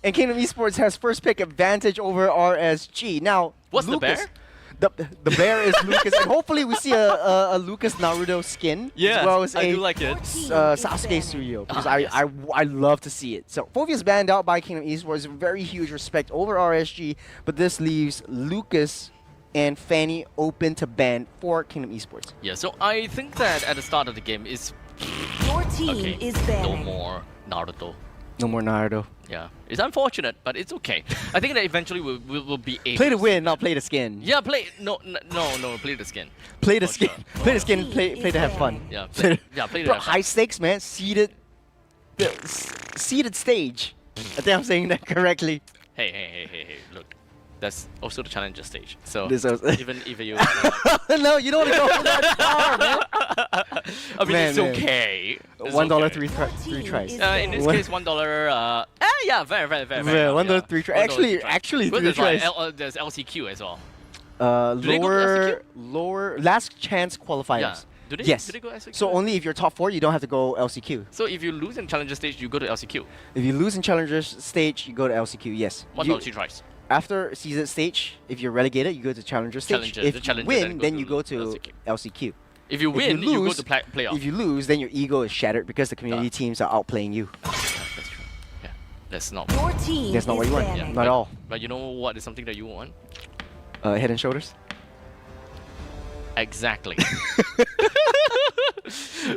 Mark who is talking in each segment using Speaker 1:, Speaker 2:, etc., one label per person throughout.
Speaker 1: And Kingdom Esports has first pick advantage over RSG. Now,
Speaker 2: What's
Speaker 1: Lucas,
Speaker 2: the bear?
Speaker 1: The bear is Lucas, and hopefully we see a Lucas Naruto skin as well as
Speaker 2: I
Speaker 1: a
Speaker 2: do like it.
Speaker 1: Sasuke Tsuyo, because I love to see it. So Fovia's banned out by Kingdom Esports, very huge respect over RSG, but this leaves Lucas and Fanny open to ban for Kingdom Esports.
Speaker 2: Yeah, so I think that at the start of the game is
Speaker 3: Your team is banned.
Speaker 2: no more Naruto.
Speaker 1: No more Naruto.
Speaker 2: Yeah, it's unfortunate, but it's okay. I think that eventually we'll be able
Speaker 1: Play to
Speaker 2: to
Speaker 1: win, not play to skin.
Speaker 2: Yeah, play no, play the skin.
Speaker 1: Play to
Speaker 2: For
Speaker 1: skin.
Speaker 2: sure.
Speaker 1: Play to skin. Play to have fun.
Speaker 2: Yeah, play
Speaker 1: Bro,
Speaker 2: to have
Speaker 1: high stakes, man. Seeded stage. I think I'm saying that correctly.
Speaker 2: Hey, look. That's also the challenger stage. So
Speaker 1: This was-
Speaker 2: even if you
Speaker 1: No, you don't want to go that far, man.
Speaker 2: I mean
Speaker 1: Man,
Speaker 2: it's
Speaker 1: man.
Speaker 2: okay. It's
Speaker 1: $1
Speaker 2: okay.
Speaker 1: three tries.
Speaker 2: In this case, $1. Yeah, very.
Speaker 1: Yeah, $1 3 tries. Actually,
Speaker 2: But
Speaker 1: 3 tries.
Speaker 2: there's LCQ as well.
Speaker 1: Lower,
Speaker 2: they go to
Speaker 1: lower, last chance qualifiers.
Speaker 2: Yeah. Do they?
Speaker 1: Yes.
Speaker 2: Do they go LCQ?
Speaker 1: So only if you're top 4, you don't have to go LCQ.
Speaker 2: So if you lose in challenger stage, you go to LCQ.
Speaker 1: If you lose in challenger stage, you go to LCQ. Yes.
Speaker 2: $1
Speaker 1: You-
Speaker 2: 2 tries.
Speaker 1: After season stage, if you're relegated, you go to challenger stage.
Speaker 2: Challenger, the
Speaker 1: If you
Speaker 2: challenger
Speaker 1: win,
Speaker 2: then
Speaker 1: then
Speaker 2: go
Speaker 1: you
Speaker 2: to
Speaker 1: go to
Speaker 2: LCQ.
Speaker 1: LCQ.
Speaker 2: If you win, you go to playoff.
Speaker 1: If you lose, then your ego is shattered because the community teams are outplaying you.
Speaker 2: That's true. Yeah, that's not.
Speaker 3: Your team
Speaker 1: That's not what
Speaker 3: is
Speaker 1: you want.
Speaker 3: banned.
Speaker 1: Not at all.
Speaker 2: But you know what is something that you want?
Speaker 1: Head and shoulders.
Speaker 2: Exactly.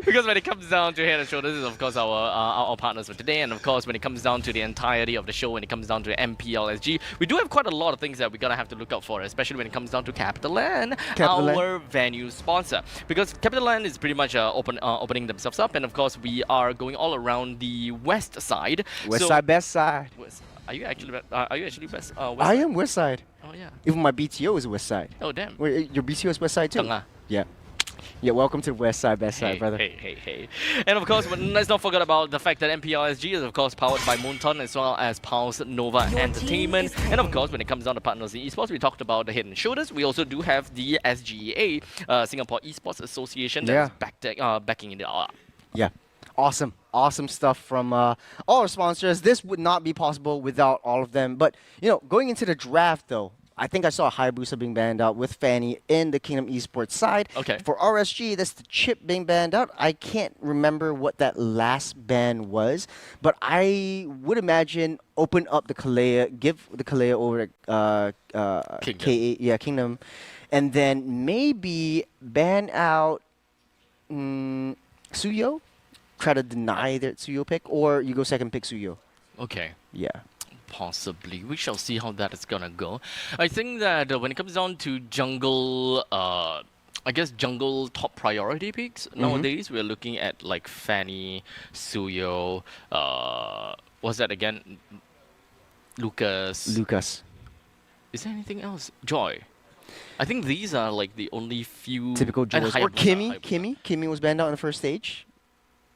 Speaker 2: Because when it comes down to Head and Shoulders, this is of course our partners for today, and of course when it comes down to the entirety of the show, when it comes down to MPL SG, we do have quite a lot of things that we're gonna have to look out for, especially when it comes down to Capital N, our venue sponsor. Because Capital N is pretty much opening themselves up, and of course we are going all around the west side.
Speaker 1: West
Speaker 2: So-
Speaker 1: side, best side.
Speaker 2: Are you actually best? West
Speaker 1: I
Speaker 2: side?
Speaker 1: am west side.
Speaker 2: Oh yeah.
Speaker 1: Even my BTO is west side.
Speaker 2: Oh damn.
Speaker 1: Wait, your BTO is west side too?
Speaker 2: Tengah.
Speaker 1: Yeah. Yeah, welcome to the west side, best side, brother.
Speaker 2: Hey. And of course, let's not forget about the fact that MPL SG is of course powered by Moonton as well as Pulse Nova
Speaker 3: Your
Speaker 2: Entertainment.
Speaker 3: team is
Speaker 2: And of course, when it comes down to partners in esports, we talked about the Head and Shoulders. We also do have the SGA, Singapore Esports Association, that's backing it up.
Speaker 1: Yeah. Awesome stuff from all our sponsors. This would not be possible without all of them. But, you know, going into the draft, though, I think I saw Hayabusa being banned out with Fanny in the Kingdom Esports side.
Speaker 2: Okay.
Speaker 1: For RSG, that's the chip being banned out. I can't remember what that last ban was, but I would imagine open up the Kalea, give the Kalea over to Kingdom, and then maybe ban out Tsuyo. Try to deny their Tsuyo pick, or you go second pick Tsuyo.
Speaker 2: Okay.
Speaker 1: Yeah.
Speaker 2: Possibly. We shall see how that is gonna go. I think that when it comes down to jungle, I guess jungle top priority picks, nowadays we're looking at like Fanny, Tsuyo, what's that again? Lucas. Is there anything else? Joy. I think these are like the only few...
Speaker 1: Typical
Speaker 2: and
Speaker 1: Joys. Or
Speaker 2: Hayabusa.
Speaker 1: Kimmy was banned out in the first stage.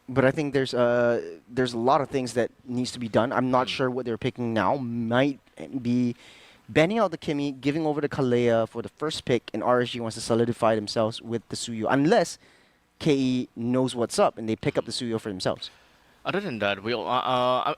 Speaker 1: But I think there's a lot of things that needs to be done. I'm not sure what they're picking now. Might be banning out the Kimmy, giving over the Kalea for the first pick, and RSG wants to solidify themselves with the Tsuyo, unless KE knows what's up and they pick up the Tsuyo for themselves.
Speaker 2: Other than that,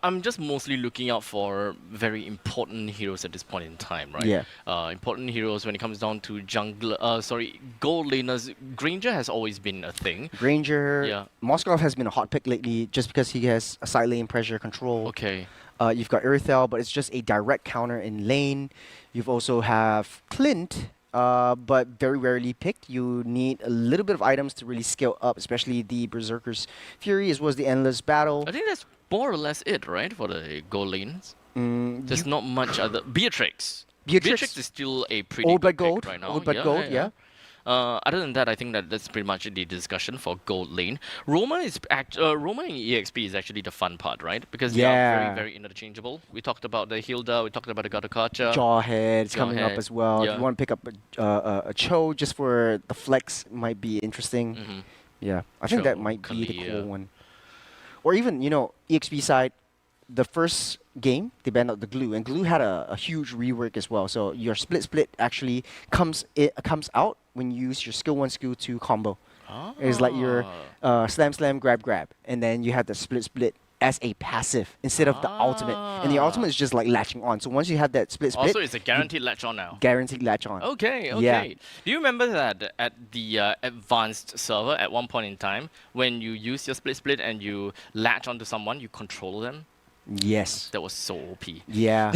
Speaker 2: I'm just mostly looking out for very important heroes at this point in time, right?
Speaker 1: Yeah.
Speaker 2: Important heroes when it comes down to gold laners. Granger has always been a thing.
Speaker 1: Granger,
Speaker 2: Yeah.
Speaker 1: Moskov has been a hot pick lately just because he has a side lane pressure control.
Speaker 2: Okay.
Speaker 1: You've got Earthel, but it's just a direct counter in lane. You've also have Clint, but very rarely picked. You need a little bit of items to really scale up, especially the Berserker's Fury, as well as the Endless Battle.
Speaker 2: I think that's more or less it, right, for the gold lanes. There's not much other... Beatrix is still a pretty
Speaker 1: Old
Speaker 2: good
Speaker 1: but gold.
Speaker 2: pick right now.
Speaker 1: Old but gold, yeah.
Speaker 2: Other than that, I think that's pretty much the discussion for gold lane. Roma and EXP is actually the fun part, right? Because they are very, very interchangeable. We talked about the Hilda, we talked about the Gatakacha.
Speaker 1: Jawhead is coming up
Speaker 2: Jawhead,
Speaker 1: as well.
Speaker 2: yeah.
Speaker 1: If you want to pick up a Cho just for the flex, might be interesting. Yeah, I think that
Speaker 2: Cho,
Speaker 1: might be the
Speaker 2: Kalia.
Speaker 1: cool one. Or even, you know, EXP side, the first game, they banned out the Glue, and Glue had a huge rework as well. So your split actually comes out when you use your skill 1, skill 2 combo. It's like your slam, grab, and then you have the split as a passive instead of the ultimate. And the ultimate is just like latching on. So once you have that split,
Speaker 2: Also, it's a guaranteed latch on now.
Speaker 1: guaranteed latch on.
Speaker 2: Okay, okay.
Speaker 1: Yeah.
Speaker 2: Do you remember that at the advanced server at one point in time, when you use your split and you latch onto someone, you control them?
Speaker 1: Yes.
Speaker 2: That was so OP.
Speaker 1: Yeah.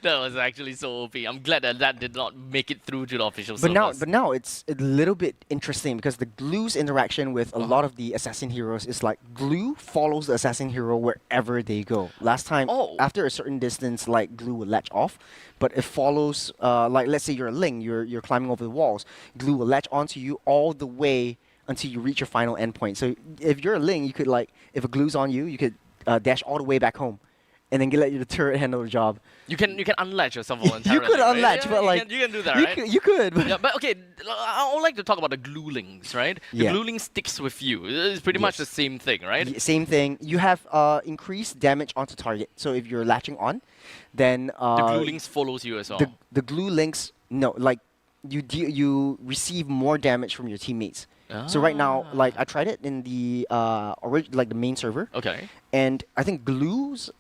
Speaker 2: That was actually so OP. I'm glad that that did not make it through to the official servers.
Speaker 1: But now it's a little bit interesting because the Glue's interaction with a lot of the assassin heroes is like Glue follows the assassin hero wherever they go. Last time, after a certain distance, like Glue will latch off, but it follows. Like let's say you're a Ling, you're climbing over the walls. Glue will latch onto you all the way until you reach your final endpoint. So if you're a Ling, you could like if a Glue's on you, you could dash all the way back home, and then let your turret handle the job.
Speaker 2: You can unlatch yourself voluntarily.
Speaker 1: You could
Speaker 2: right?
Speaker 1: unlatch,
Speaker 2: Yeah,
Speaker 1: but like
Speaker 2: you can do that, right?
Speaker 1: You could. But
Speaker 2: Yeah, but okay, I would like to talk about the glue links, right? The
Speaker 1: Yeah.
Speaker 2: glue link sticks with you. It's pretty much the same thing, right?
Speaker 1: Same thing. You have increased damage onto target. So if you're latching on, then
Speaker 2: The glue links follows you as well.
Speaker 1: the glue links like you receive more damage from your teammates. So right now, like I tried it in the like the main server,
Speaker 2: Okay.
Speaker 1: and I think glue's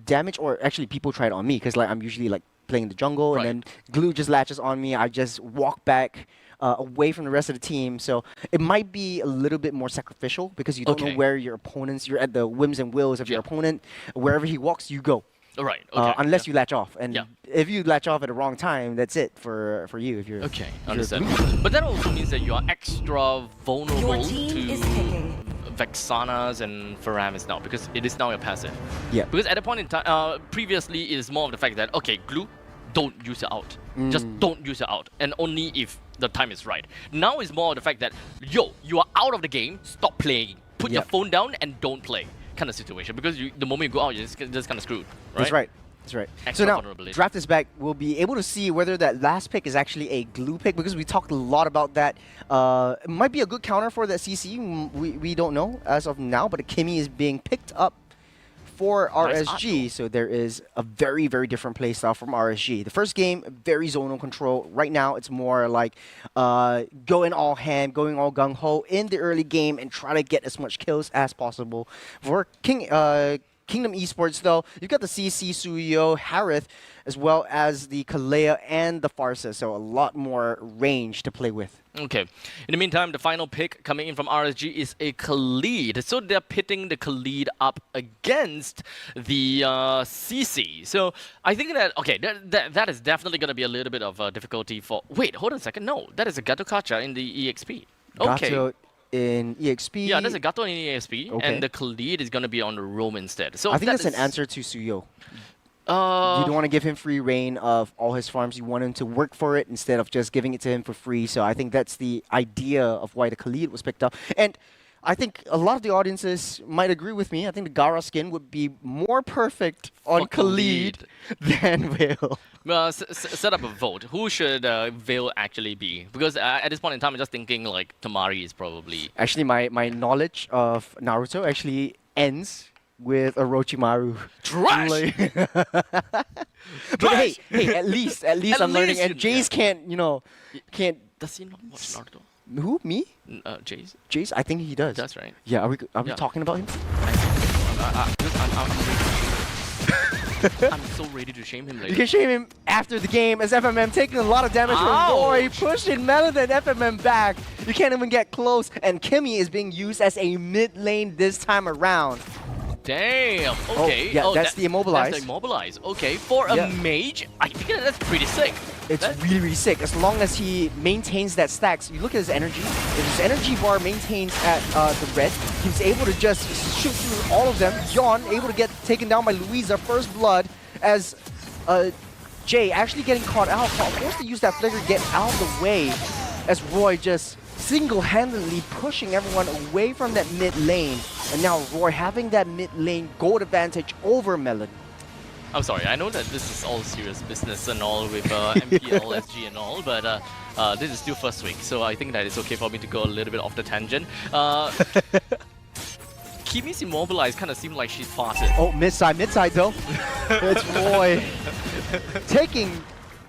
Speaker 1: damage, or actually people try it on me because like I'm usually like playing the jungle,
Speaker 2: Right.
Speaker 1: and then glue just latches on me. I just walk back away from the rest of the team. So it might be a little bit more sacrificial because you don't know
Speaker 2: Okay.
Speaker 1: where your opponents. You're at the whims and wills of your
Speaker 2: Yeah.
Speaker 1: opponent. Wherever he walks, you go.
Speaker 2: All right. Okay.
Speaker 1: Unless you latch off, and
Speaker 2: Yeah.
Speaker 1: if you latch off at the wrong time, that's it for you. If you're
Speaker 2: Okay,
Speaker 1: if you're
Speaker 2: understand.
Speaker 1: glue.
Speaker 2: But that also means that you are extra vulnerable
Speaker 3: Your team is
Speaker 2: to
Speaker 3: picking.
Speaker 2: Vexanas and Faramis now because it is now your passive.
Speaker 1: Yeah.
Speaker 2: Because at the point in time, previously it is more of the fact that okay, glue, don't use it out. Just don't use it out, and only if the time is right. Now it's more of the fact that yo, you are out of the game. Stop playing. Put your
Speaker 1: Yep.
Speaker 2: phone down and don't play. Kind of situation because the moment you go out, you're just kind of screwed. Right?
Speaker 1: That's right. That's right.
Speaker 2: Extra
Speaker 1: So now,
Speaker 2: vulnerability.
Speaker 1: Draft is back. We'll be able to see whether that last pick is actually a glue pick because we talked a lot about that. It might be a good counter for that CC. We don't know as of now, but Kimmy is being picked up for
Speaker 2: Nice
Speaker 1: RSG. So there is a very, very different playstyle from RSG. The first game, very zonal control. Right now, it's more like going all ham, going all gung-ho in the early game and try to get as much kills as possible. For Kingdom Esports, though, you've got the CC, Suyo, Harith, as well as the Kalea and the Farsa, so a lot more range to play with.
Speaker 2: Okay. In the meantime, the final pick coming in from RSG is a Khalid. So they're pitting the Khalid up against the CC. So I think that, okay, that is definitely going to be a little bit of difficulty for... Wait, hold on a second. No, that is a Gato Kacha in the EXP. Okay.
Speaker 1: Gato in EXP.
Speaker 2: Yeah, there's a Gato in EXP,
Speaker 1: Okay.
Speaker 2: and the Khalid is going to be on the roam instead. So
Speaker 1: I think that's an
Speaker 2: is-
Speaker 1: answer to Suyo. You
Speaker 2: Uh,
Speaker 1: don't want to give him free reign of all his farms. You want him to work for it instead of just giving it to him for free. So I think that's the idea of why the Khalid was picked up. And I think a lot of the audiences might agree with me. I think the Gara skin would be more perfect on
Speaker 2: For
Speaker 1: Khalid than Vale.
Speaker 2: well, set up a vote. Who should Veil actually be? Because at this point in time, I'm just thinking like Tamari is probably...
Speaker 1: Actually, my knowledge of Naruto actually ends with Orochimaru.
Speaker 2: Trash!
Speaker 1: Like- but hey, at least
Speaker 2: At
Speaker 1: I'm learning.
Speaker 2: least
Speaker 1: And
Speaker 2: you-
Speaker 1: Jace can't.
Speaker 2: Does he not watch Naruto?
Speaker 1: Who? Me?
Speaker 2: Jace?
Speaker 1: Jace? I think he does.
Speaker 2: That's right.
Speaker 1: Yeah. Are we
Speaker 2: Yeah.
Speaker 1: talking about him?
Speaker 2: I'm so ready to shame him
Speaker 1: You
Speaker 2: later.
Speaker 1: can shame him after the game as FMM taking a lot of damage from Roy,
Speaker 2: Ouch.
Speaker 1: pushing Melon and FMM back. You can't even get close, and Kimmy is being used as a mid lane this time around.
Speaker 2: Damn. Okay.
Speaker 1: yeah, that's the immobilize.
Speaker 2: That's the immobilize. Okay. For a
Speaker 1: Yeah.
Speaker 2: mage, I think that's pretty sick.
Speaker 1: It's
Speaker 2: That-
Speaker 1: really, really sick. As long as he maintains that stacks. You look at his energy. If his energy bar maintains at the red, he's able to just shoot through all of them. Yon able to get taken down by Louisa, first blood, as Jay actually getting caught out. Forced to use that flicker, get out of the way, as Roy just single-handedly pushing everyone away from that mid lane. And now Roy having that mid lane gold advantage over Melon.
Speaker 2: I'm sorry, I know that this is all serious business and all with MPL SG and all, but this is still first week, so I think that it's okay for me to go a little bit off the tangent. Kimi's immobilized kind of seemed like she's past it.
Speaker 1: Oh, mid side though. It's Roy taking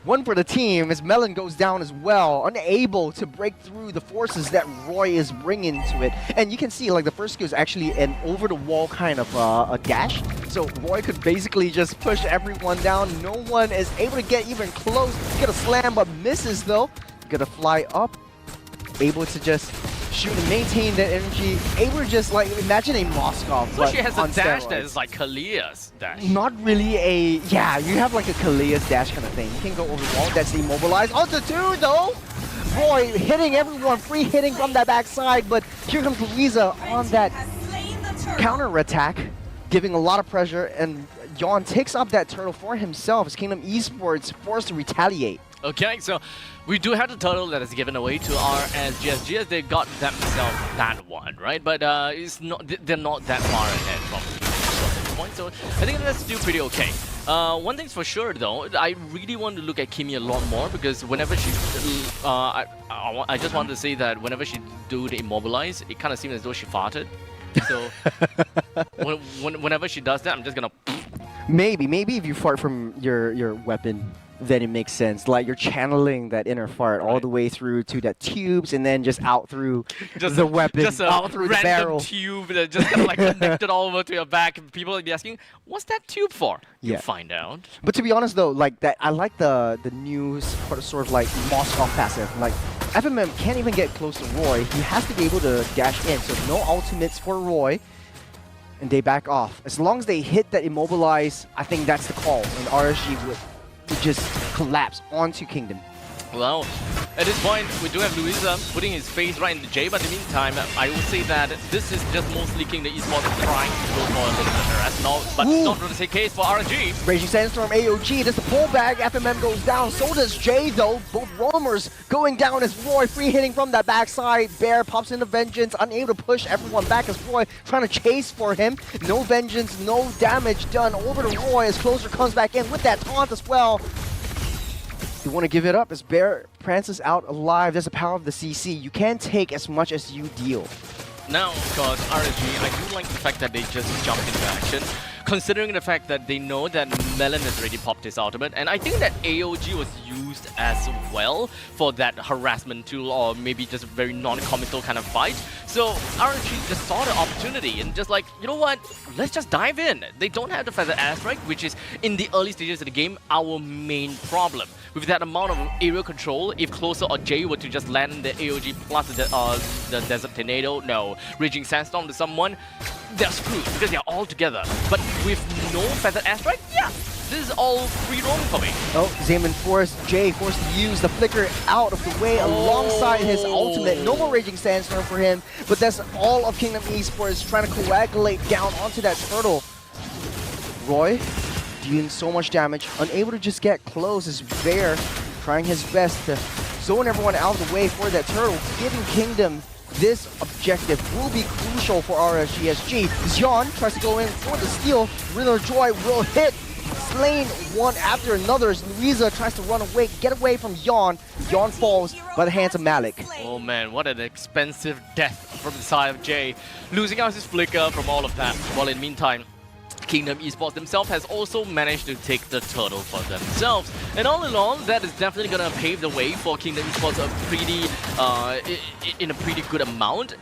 Speaker 1: One for the team as Melon goes down as well, unable to break through the forces that Roy is bringing to it. And you can see like the first skill is actually an over-the-wall kind of a dash. So Roy could basically just push everyone down. No one is able to get even close. Get a slam, but misses though. Gonna fly up, able to just shoot and maintain that energy. Able to just like imagine a Moskov.
Speaker 2: So
Speaker 1: but
Speaker 2: she has a
Speaker 1: on
Speaker 2: dash
Speaker 1: steroids.
Speaker 2: that is like Kalia's dash.
Speaker 1: Not really a, yeah, you have like a Kalia's dash kind of thing. You can go over the wall, that's immobilized. Onto two though! Roy hitting everyone, free hitting from that backside, but here comes Louisa on that counter attack, giving a lot of pressure, and Yon takes up that turtle for himself as Kingdom Esports forced to retaliate.
Speaker 2: Okay, so we do have the turtle that is given away to RSG as they got themselves that one, right? But it's not, they're not that far ahead from at this point, so I think that's still pretty okay. One thing's for sure though, I really want to look at Kimmy a lot more because whenever she, I just want to say that whenever she do the immobilize, it kind of seems as though she farted. So whenever she does that, I'm just gonna.
Speaker 1: Maybe if you fart from your weapon, then it makes sense. Like you're channeling that inner fart all the way through to that tubes and then just out through the weapon,
Speaker 2: just a
Speaker 1: out through the barrel.
Speaker 2: tube that just kind of like connected all over to your back. People will be asking, "What's that tube for?"
Speaker 1: Yeah.
Speaker 2: You find out.
Speaker 1: But to be honest though, like that, I like the new sort of like Moskov passive. Like FMM can't even get close to Roy. He has to be able to dash in. So no ultimates for Roy. And they back off. As long as they hit that immobilize, I think that's the call. And RSG would just collapse onto Kingdom.
Speaker 2: Well, at this point, we do have Louisa putting his face right in the J, but in the meantime, I will say that this is just mostly Kingdom Esports trying to go for a little bit of rest now, but it's not really the case for RSG.
Speaker 1: Raging Sandstorm AOG, does the pullback, FMM goes down, so does Jay though. Both roamers going down as Roy free hitting from that backside. Bear pops into Vengeance, unable to push everyone back as Roy trying to chase for him. No Vengeance, no damage done over to Roy as Closer comes back in with that taunt as well. You want to give it up as Bear prances out alive. There's the power of the CC. You can take as much as you deal.
Speaker 2: Now, of course, RSG, I do like the fact that they just jumped into action, considering the fact that they know that Melon has already popped his ultimate, and I think that AOG was used as well for that harassment tool or maybe just a very non-committal kind of fight. So RSG just saw the opportunity and just like, you know what, let's just dive in. They don't have the Feather Airstrike, which is in the early stages of the game our main problem. With that amount of aerial control, if Closer or Jay were to just land the AOG plus the Desert Tornado, no, Raging Sandstorm to someone, they're screwed because they're all together. But with no Feather Airstrike, yeah, this is all free roam for me.
Speaker 1: Oh, Zaman forced Jay forced to use the flicker out of the way alongside his ultimate. No more Raging Sandstorm for him, but that's all of Kingdom Esports trying to coagulate down onto that turtle. Roy dealing so much damage, unable to just get close as Bear trying his best to zone everyone out of the way for that turtle, giving Kingdom this objective will be crucial for RSGSG. Xion tries to go in for the steal. Riddler Joy will hit. Slain one after another as Louisa tries to run away, get away from Yon. Yon falls by the hands of Malik.
Speaker 2: Oh man, what an expensive death from the side of Jay. Losing out his flicker from all of that. While in the meantime, Kingdom Esports themselves has also managed to take the turtle for themselves. And all in all, that is definitely going to pave the way for Kingdom Esports in a pretty good amount.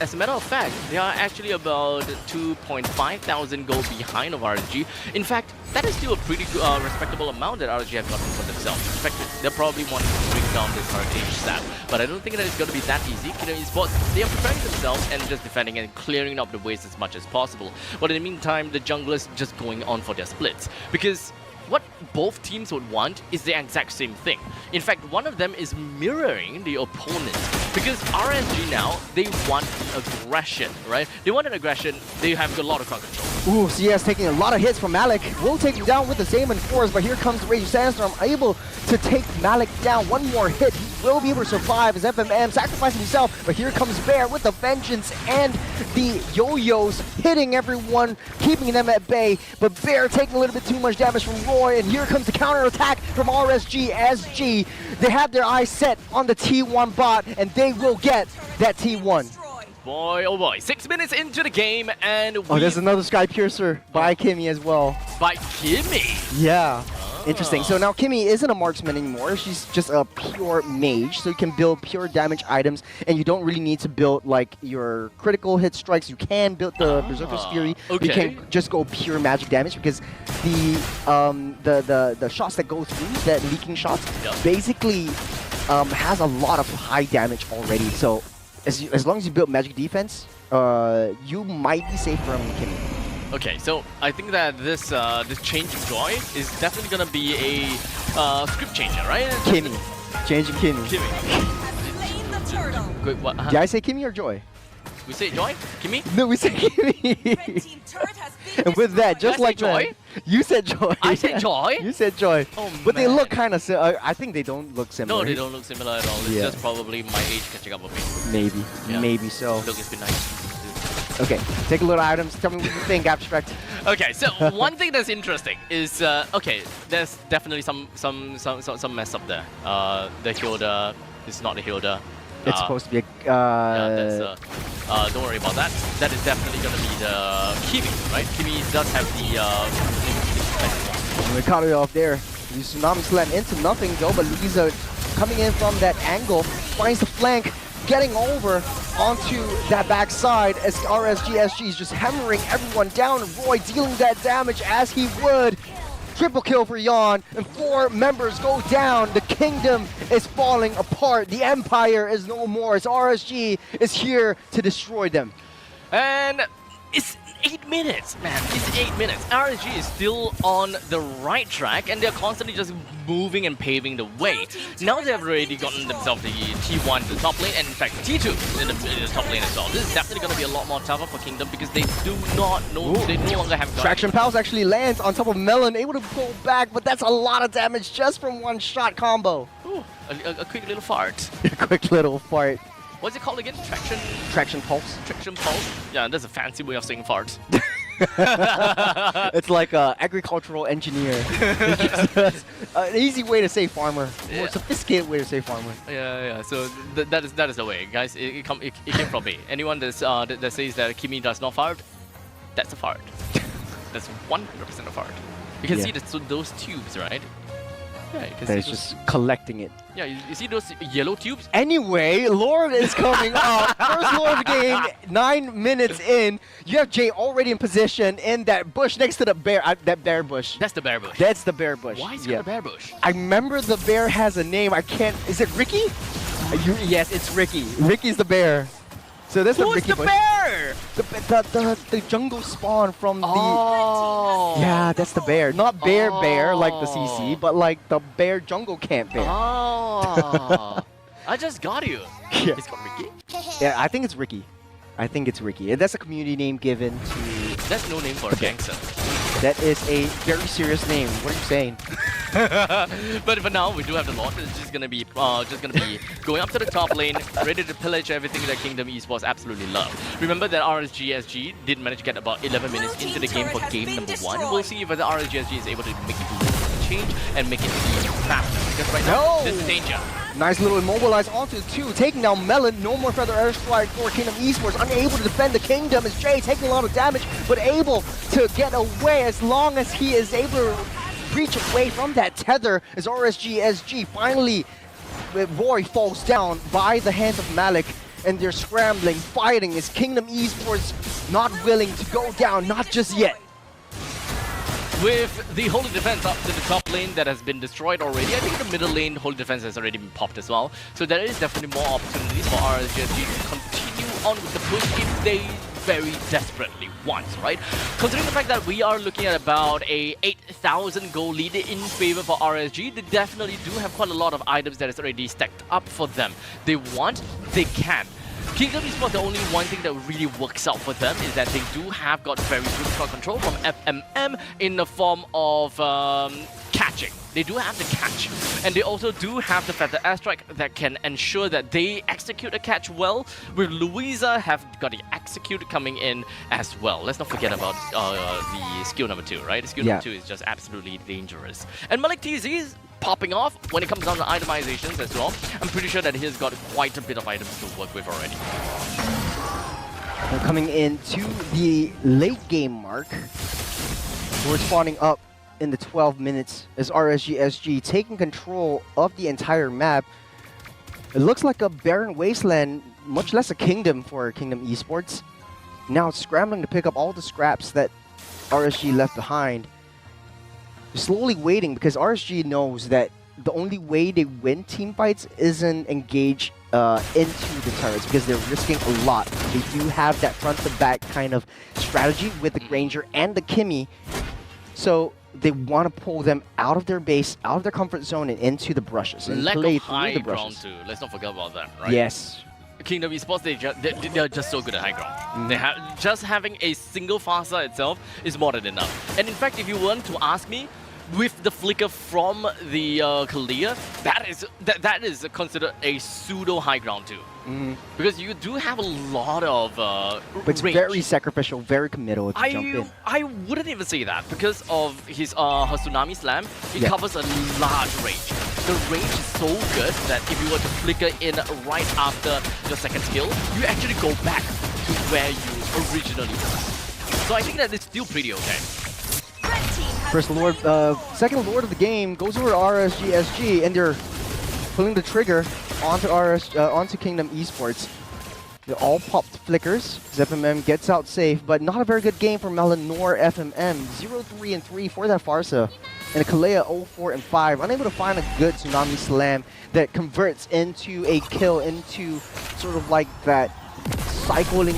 Speaker 2: As a matter of fact, they are actually about 2,500 gold behind of RSG. In fact, that is still a pretty good, respectable amount that RSG have gotten for themselves. In fact, they'll probably want to bring down this heritage stat. But I don't think that it's going to be that easy. Kingdom Esports, they are preparing themselves and just defending and clearing up the waste as much as possible. But in the meantime, the junglers just going on for their splits. Because what both teams would want is the exact same thing. In fact, one of them is mirroring the opponent. Because RSG now, they want aggression, right? They want an aggression, they have a lot of crowd control.
Speaker 1: Ooh, CS taking a lot of hits from Malik. Will take him down with the Zaman Force, but here comes the Raging Sandstorm, able to take Malik down. One more hit, he will be able to survive as FMM sacrificing himself, but here comes Bear with the Vengeance and the Yo-Yos hitting everyone, keeping them at bay, but Bear taking a little bit too much damage from Roy, and here comes the counter attack from RSG SG. They have their eyes set on the T1 bot, and they will get that T1.
Speaker 2: Boy, oh boy, 6 minutes into the game, and
Speaker 1: Oh, there's another Sky Piercer by Kimmy as well.
Speaker 2: by Kimmy.
Speaker 1: Yeah. Interesting. So now Kimmy isn't a marksman anymore. She's just a pure mage. So you can build pure damage items, and you don't really need to build like your critical hit strikes. You can build the Berserker's Fury.
Speaker 2: Okay.
Speaker 1: You can just go pure magic damage because the shots that go through, that leaking shots, basically has a lot of high damage already. So as long as you build magic defense, you might be safe from Kimmy.
Speaker 2: Okay, so I think that this change of Joy is definitely gonna be a script changer, right?
Speaker 1: Kimmy. Changing Kimmy.
Speaker 2: Kimmy.
Speaker 3: Slain the turtle.
Speaker 2: Wait, what?
Speaker 1: Did I say Kimmy or Joy?
Speaker 2: We say Joy? Kimmy?
Speaker 1: No, we said
Speaker 3: Red
Speaker 1: Kimmy.
Speaker 3: team turret has been
Speaker 1: And with that, just
Speaker 2: Did I
Speaker 1: like
Speaker 2: say Joy?
Speaker 1: that, you said Joy.
Speaker 2: I said Joy?
Speaker 1: You said Joy.
Speaker 2: Oh,
Speaker 1: But they
Speaker 2: man.
Speaker 1: look kind of I think they don't look similar.
Speaker 2: No, they don't look similar at all. It's
Speaker 1: Yeah.
Speaker 2: just probably my age catching up with me.
Speaker 1: Maybe.
Speaker 2: Yeah.
Speaker 1: Maybe so.
Speaker 2: Look, it's been nice.
Speaker 1: Okay, take a look at items. Tell me what you think, Abstract.
Speaker 2: Okay, so one thing that's interesting is okay, there's definitely some mess up there. The Hilda is not the Hilda.
Speaker 1: It's supposed to be a...
Speaker 2: Yeah, that's, don't worry about that. That is definitely gonna be the Kimi, right? Kimi does have the
Speaker 1: we caught it off there. The Tsunami Slam into nothing though, but Louisa coming in from that angle, finds the flank, getting over onto that backside as RSG SG is just hammering everyone down. Roy dealing that damage as he would. Triple kill for Yon, and 4 members go down. The kingdom is falling apart. The empire is no more. As RSG is here to destroy them.
Speaker 2: And it's 8 minutes, man. It's 8 minutes. RSG is still on the right track, and they're constantly just moving and paving the way. Now they've already gotten themselves the T1 to the top lane, and in fact T2 in the top lane as well. This is definitely going to be a lot more tougher for Kingdom because they do not know, they no longer have guard.
Speaker 1: Traction Pals actually lands on top of Melon, able to pull back, but that's a lot of damage just from one shot combo.
Speaker 2: Ooh, a quick little fart.
Speaker 1: A quick little fart.
Speaker 2: What's it called again?
Speaker 1: Traction Pulse.
Speaker 2: Traction pulse? Yeah, that's a fancy way of saying fart.
Speaker 1: It's like an agricultural engineer. It's just, an easy way to say farmer. More sophisticated way to say farmer.
Speaker 2: Yeah. So that is the way, guys. It came from me. Anyone that says that Kimi does not fart, that's a fart. That's 100% a fart. You can see those tubes, right? Yeah, you can
Speaker 1: That is
Speaker 2: see those.
Speaker 1: just collecting it.
Speaker 2: Yeah, you see those yellow tubes?
Speaker 1: Anyway, Lord is coming up. First Lord of the game, 9 minutes in. You have Jay already in position in that bush next to the bear. That bear bush.
Speaker 2: That's the bear bush.
Speaker 1: That's the bear bush.
Speaker 2: Why is it a bear bush?
Speaker 1: I remember the bear has a name. I can't. Is it Ricky? Yes, it's Ricky. Ricky's the bear. So that's the
Speaker 2: Who's
Speaker 1: Ricky
Speaker 2: the
Speaker 1: bush.
Speaker 2: bear?
Speaker 1: The jungle spawn from the.
Speaker 2: Oh.
Speaker 1: Yeah, that's the bear. Not bear like the CC, but like the bear jungle camp bear.
Speaker 2: Oh. I just got you.
Speaker 1: Yeah.
Speaker 2: It's called Ricky?
Speaker 1: Yeah, I think it's Ricky. And that's a community name given to.
Speaker 2: That's no name for a gangster.
Speaker 1: That is a very serious name. What are you saying?
Speaker 2: But for now, we do have the Lord. It's just gonna be going up to the top lane, ready to pillage everything that Kingdom Esports absolutely love. Remember that RSG SG did manage to get about 11 minutes into the game for game number 1. We'll see if the RSG SG is able to make it change and make it even faster. Because right now, this is danger.
Speaker 1: Nice little immobilize onto the 2, taking down Melon. No more further airstrike for Kingdom Esports. Unable to defend the Kingdom as Jay taking a lot of damage, but able to get away as long as he is able to reach away from that tether as RSG SG finally, Roy falls down by the hands of Malik, and they're scrambling, fighting as Kingdom Esports not willing to go down, not just yet.
Speaker 2: With the Holy Defense up to the top lane that has been destroyed already, I think the middle lane Holy Defense has already been popped as well. So there is definitely more opportunities for RSG to continue on with the push if they very desperately want, right? Considering the fact that we are looking at about a 8,000 goal lead in favor for RSG, they definitely do have quite a lot of items that is already stacked up for them. They want, they can. Kingdom Esports, the only one thing that really works out for them is that they do have got very good crowd control from FMM in the form of catching. They do have the catch, and they also do have the Feather Airstrike that can ensure that they execute a catch well, with Louisa have got the execute coming in as well. Let's not forget about the skill number 2, right? Skill number 2 is just absolutely dangerous. And Malik TZ is popping off when it comes down to itemizations as well. I'm pretty sure that he's got quite a bit of items to work with already.
Speaker 1: We're coming into the late game mark. We're spawning up in the 12 minutes as RSG SG taking control of the entire map. It looks like a barren wasteland, much less a kingdom for Kingdom Esports. Now it's scrambling to pick up all the scraps that RSG left behind. They're slowly waiting because RSG knows that the only way they win team fights isn't engage into the turrets because they're risking a lot. They do have that front-to-back kind of strategy with the Granger and the Kimmy. So they want to pull them out of their base, out of their comfort zone, and into the brushes. And
Speaker 2: Lack
Speaker 1: play
Speaker 2: of high
Speaker 1: through the
Speaker 2: ground
Speaker 1: brushes.
Speaker 2: too. Let's not forget about that, right?
Speaker 1: Yes.
Speaker 2: Kingdom Esports, they're just so good at high ground. They have just having a single Farsa itself is more than enough. And in fact, if you want to ask me, with the flicker from the Kalia, that is considered a pseudo high ground too. Because you do have a lot of
Speaker 1: But it's
Speaker 2: range.
Speaker 1: very sacrificial, very committal to jump in.
Speaker 2: I wouldn't even say that because of his her tsunami slam. It
Speaker 1: Yeah.
Speaker 2: covers a large range. The range is so good that if you were to flicker in right after your second skill, you actually go back to where you originally were. So I think that it's still pretty okay.
Speaker 3: Red team has
Speaker 1: First Lord,
Speaker 3: slain
Speaker 1: second Lord of the game goes over to RSG SG, and they're pulling the trigger onto Kingdom Esports. They all popped flickers. ZFMM gets out safe, but not a very good game for Melon nor FMM. 0-3-3 for that Farsa. And a Kalea 0-4-5. Unable to find a good tsunami slam that converts into a kill, into sort of like that cycling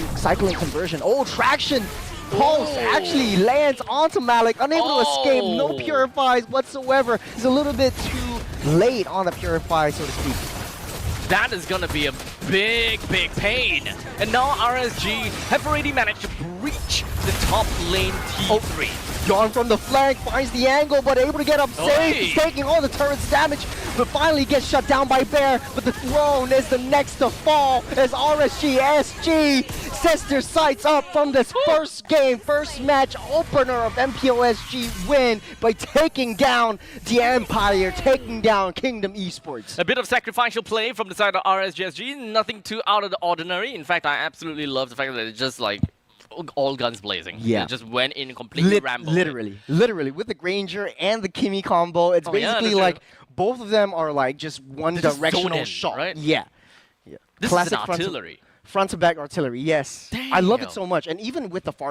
Speaker 1: conversion. Oh, traction! Pulse actually lands onto Malik, unable to escape, no purifies whatsoever. He's a little bit too late on the purify, so to speak.
Speaker 2: That is gonna be a big pain. And now RSG have already managed to breach the top lane T3.
Speaker 1: John from the flank finds the angle, but able to get up safe.
Speaker 2: Oi.
Speaker 1: He's taking all the turret's damage, but finally gets shut down by Bear. But the throne is the next to fall as RSG SG sets their sights up from this first game, first match opener of MPL SG win by taking down the Empire, taking down Kingdom Esports.
Speaker 2: A bit of sacrificial play from the side of RSGSG, nothing too out of the ordinary. In fact, I absolutely love the fact that it's just like all guns blazing.
Speaker 1: Yeah.
Speaker 2: It just went in completely rambling.
Speaker 1: Literally, with the Granger and the Kimmy combo, it's
Speaker 2: Oh, yeah,
Speaker 1: basically
Speaker 2: that's
Speaker 1: like
Speaker 2: true.
Speaker 1: both of them are like just one
Speaker 2: They just zone
Speaker 1: directional
Speaker 2: in,
Speaker 1: shot.
Speaker 2: right?
Speaker 1: Yeah.
Speaker 2: This
Speaker 1: Classic
Speaker 2: is an artillery.
Speaker 1: front to back artillery, yes. I love it
Speaker 2: Damn.
Speaker 1: so much. And even with the far